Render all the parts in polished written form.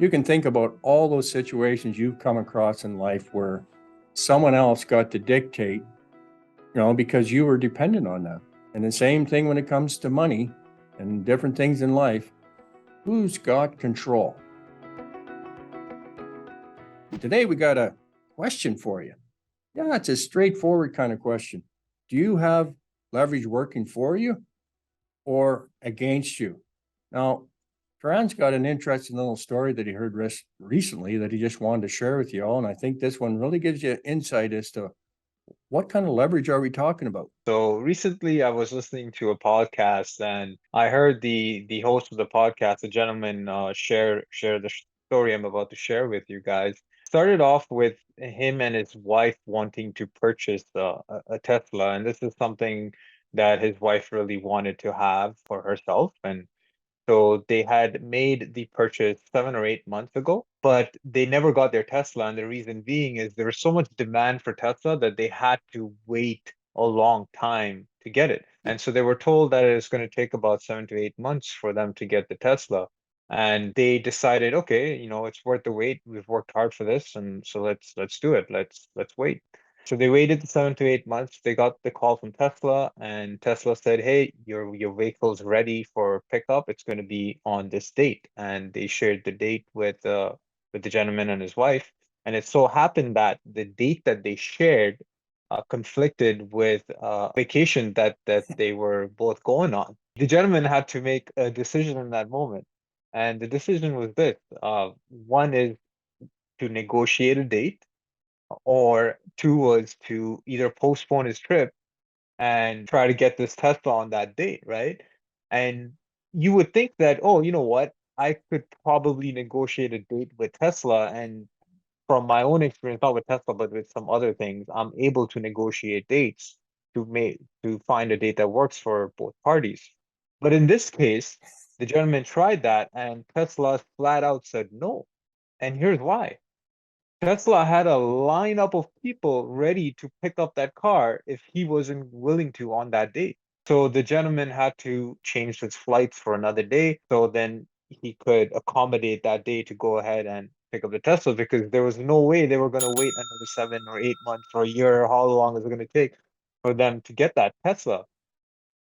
You can think about all those situations you've come across in life where someone else got to dictate, because you were dependent on them. And the same thing when it comes to money and different things in life. Who's got control? Today, we got a question for you. Yeah, it's a straightforward kind of question. Do you have leverage working for you or against you? Now, Taran's got an interesting little story that he heard recently that he just wanted to share with you all. And I think this one really gives you insight as to what kind of leverage are we talking about? So recently I was listening to a podcast and I heard the host of the podcast, the gentleman, share the story I'm about to share with you guys. Started off with him and his wife wanting to purchase a Tesla, and this is something that his wife really wanted to have for herself. And so they had made the purchase 7 or 8 months ago, but they never got their Tesla. And the reason being is there was so much demand for Tesla that they had to wait a long time to get it. And so they were told that it's going to take about 7 to 8 months for them to get the Tesla. And they decided, okay, it's worth the wait. We've worked hard for this, and so let's do it. Let's wait. So they waited the 7 to 8 months. They got the call from Tesla, and Tesla said, "Hey, your vehicle's ready for pickup. It's going to be on this date." And they shared the date with the gentleman and his wife. And it so happened that the date that they shared conflicted with vacation that they were both going on. The gentleman had to make a decision in that moment, and the decision was this: one is to negotiate a date, or two was to either postpone his trip and try to get this Tesla on that date, right? And you would think that, oh, you know what? I could probably negotiate a date with Tesla. And from my own experience, not with Tesla, but with some other things, I'm able to negotiate dates to find a date that works for both parties. But in this case, the gentleman tried that, and Tesla flat out said no. And here's why. Tesla had a lineup of people ready to pick up that car if he wasn't willing to on that day. So the gentleman had to change his flights for another day. So then he could accommodate that day to go ahead and pick up the Tesla, because there was no way they were going to wait another 7 or 8 months or a year, or how long is it going to take for them to get that Tesla.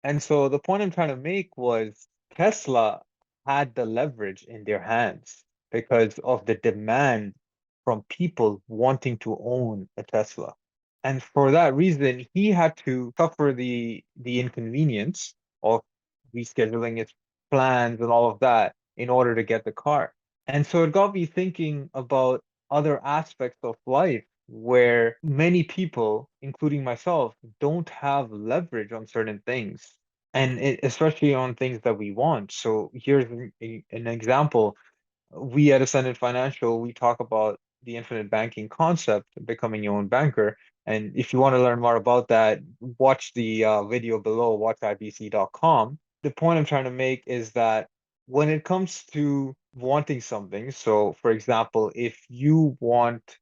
And so the point I'm trying to make was Tesla had the leverage in their hands because of the demand from people wanting to own a Tesla. And for that reason, he had to suffer the inconvenience of rescheduling his plans and all of that in order to get the car. And so it got me thinking about other aspects of life where many people, including myself, don't have leverage on certain things, and especially on things that we want. So here's an example. We at Ascendant Financial, we talk about the infinite banking concept, becoming your own banker. And if you want to learn more about that, watch the video below, watchibc.com. The point I'm trying to make is that when it comes to wanting something, so for example, if you want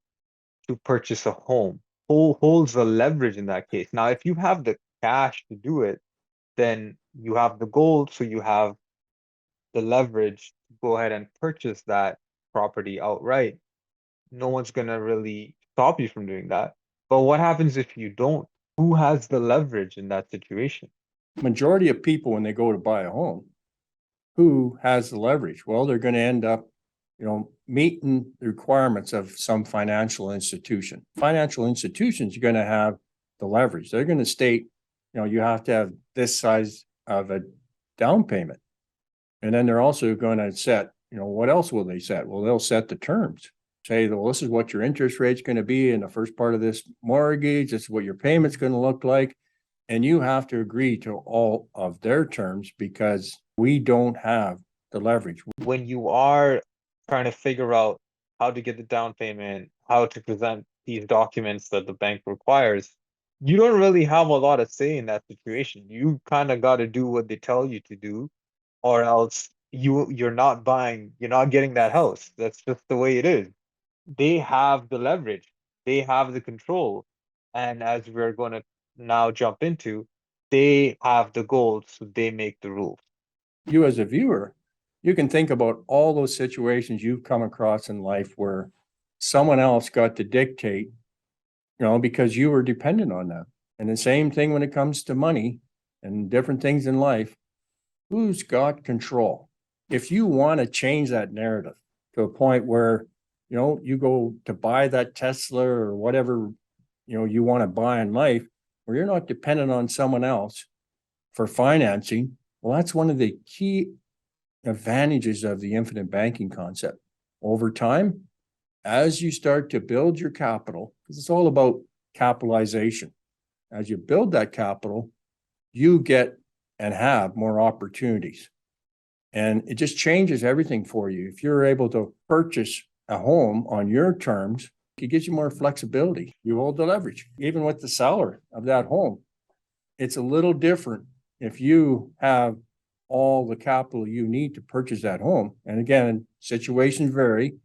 to purchase a home, who holds the leverage in that case? Now, if you have the cash to do it, then you have the gold, so you have the leverage to go ahead and purchase that property outright. No one's gonna really stop you from doing that. But what happens if you don't? Who has the leverage in that situation? Majority of people, when they go to buy a home, who has the leverage? Well, they're going to end up, meeting the requirements of some financial institution. Financial institutions are going to have the leverage. They're going to state, you have to have this size of a down payment. And then they're also going to set, what else will they set? Well, they'll set the terms. Say, well, this is what your interest rate's going to be in the first part of this mortgage. This is what your payment's going to look like. And you have to agree to all of their terms because we don't have the leverage. When you are trying to figure out how to get the down payment, how to present these documents that the bank requires, you don't really have a lot of say in that situation. You kind of got to do what they tell you to do, or else you're not getting that house. That's just the way it is. They have the leverage, they have the control, and as we're going to now jump into, they have the goals, so they make the rules. You as a viewer, You can think about all those situations you've come across in life where someone else got to dictate, because you were dependent on them. And the same thing when it comes to money and different things in life. Who's got control? If you want to change that narrative to a point where, you go to buy that Tesla or whatever, you want to buy in life, where you're not dependent on someone else for financing, well, that's one of the key advantages of the infinite banking concept. Over time, as you start to build your capital, because it's all about capitalization, as you build that capital, you get and have more opportunities. And it just changes everything for you. If you're able to purchase a home on your terms, it gives you more flexibility. You hold the leverage, even with the seller of that home. It's a little different if you have all the capital you need to purchase that home. And again, situations vary.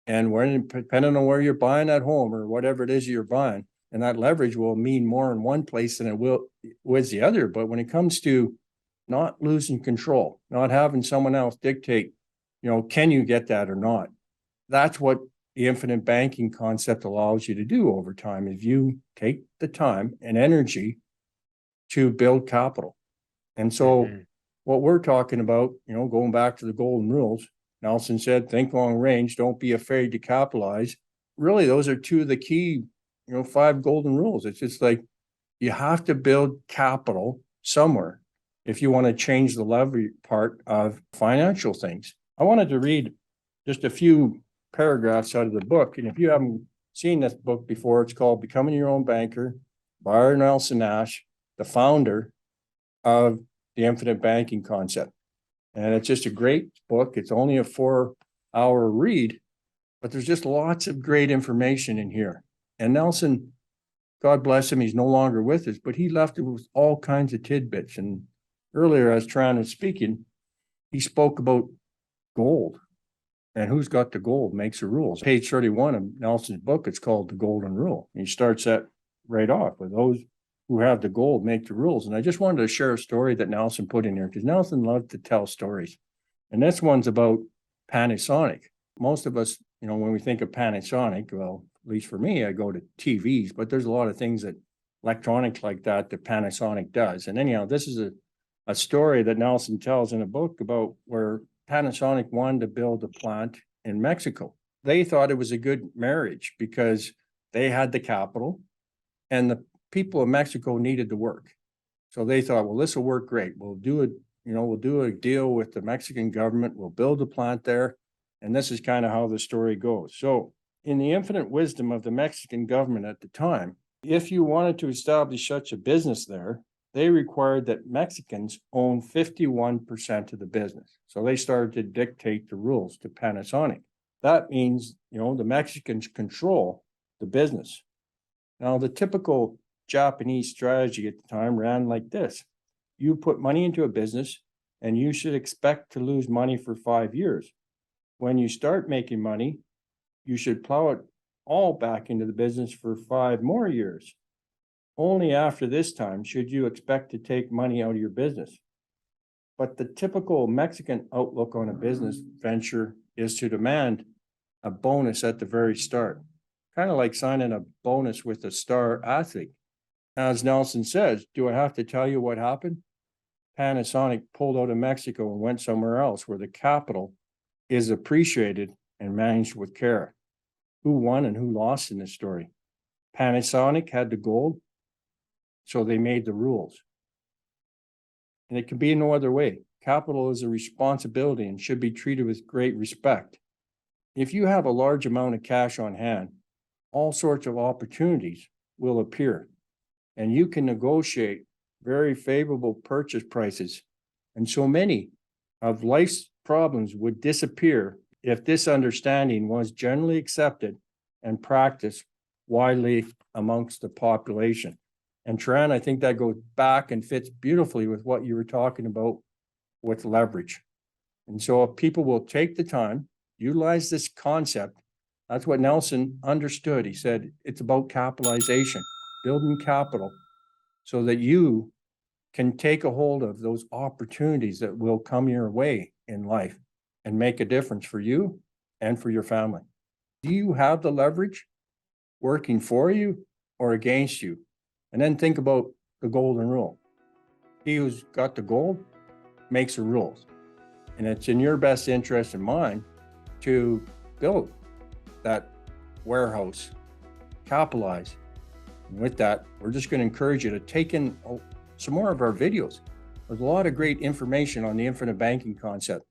And when, depending on where you're buying that home or whatever it is you're buying, and that leverage will mean more in one place than it will with the other. But when it comes to not losing control, not having someone else dictate, can you get that or not? That's what the infinite banking concept allows you to do over time. If you take the time and energy to build capital. And so what we're talking about, going back to the golden rules, Nelson said, think long range, don't be afraid to capitalize. Really, those are two of the key, 5 golden rules. It's just like you have to build capital somewhere if you want to change the leverage part of financial things. I wanted to read just a few paragraphs out of the book. And if you haven't seen this book before, it's called Becoming Your Own Banker by Nelson Nash, the founder of the infinite banking concept. And it's just a great book. It's only a 4-hour read, but there's just lots of great information in here. And Nelson, God bless him, he's no longer with us, but he left it with all kinds of tidbits. And earlier, as Taran was speaking, he spoke about gold and who's got the gold makes the rules. Page 31 of Nelson's book, it's called The Golden Rule. And he starts that right off with those who have the gold make the rules. And I just wanted to share a story that Nelson put in there because Nelson loved to tell stories. And this one's about Panasonic. Most of us, when we think of Panasonic, well, at least for me, I go to TVs, but there's a lot of things that electronics like that Panasonic does. And anyhow, this is a story that Nelson tells in a book about where Panasonic wanted to build a plant in Mexico. They thought it was a good marriage because they had the capital and the people of Mexico needed to work. So they thought, well, this will work great. We'll do a deal with the Mexican government. We'll build a plant there. And this is kind of how the story goes. So in the infinite wisdom of the Mexican government at the time, if you wanted to establish such a business there, they required that Mexicans own 51% of the business. So they started to dictate the rules to Panasonic. That means, the Mexicans control the business. Now, the typical Japanese strategy at the time ran like this. You put money into a business and you should expect to lose money for 5 years. When you start making money, you should plow it all back into the business for 5 more years. Only after this time should you expect to take money out of your business. But the typical Mexican outlook on a business venture is to demand a bonus at the very start, kind of like signing a bonus with a star athlete. As Nelson says, do I have to tell you what happened? Panasonic pulled out of Mexico and went somewhere else where the capital is appreciated and managed with care. Who won and who lost in this story? Panasonic had the gold, so they made the rules. And it can be no other way. Capital is a responsibility and should be treated with great respect. If you have a large amount of cash on hand, all sorts of opportunities will appear, and you can negotiate very favorable purchase prices. And so many of life's problems would disappear if this understanding was generally accepted and practiced widely amongst the population. And Taran, I think that goes back and fits beautifully with what you were talking about with leverage. And so if people will take the time, utilize this concept, that's what Nelson understood. He said, it's about capitalization, building capital so that you can take a hold of those opportunities that will come your way in life and make a difference for you and for your family? Do you have the leverage working for you or against you? And then think about the golden rule. He who's got the gold makes the rules. And it's in your best interest and mine to build that warehouse, capitalize. And with that, we're just going to encourage you to take in some more of our videos. There's a lot of great information on the infinite banking concept.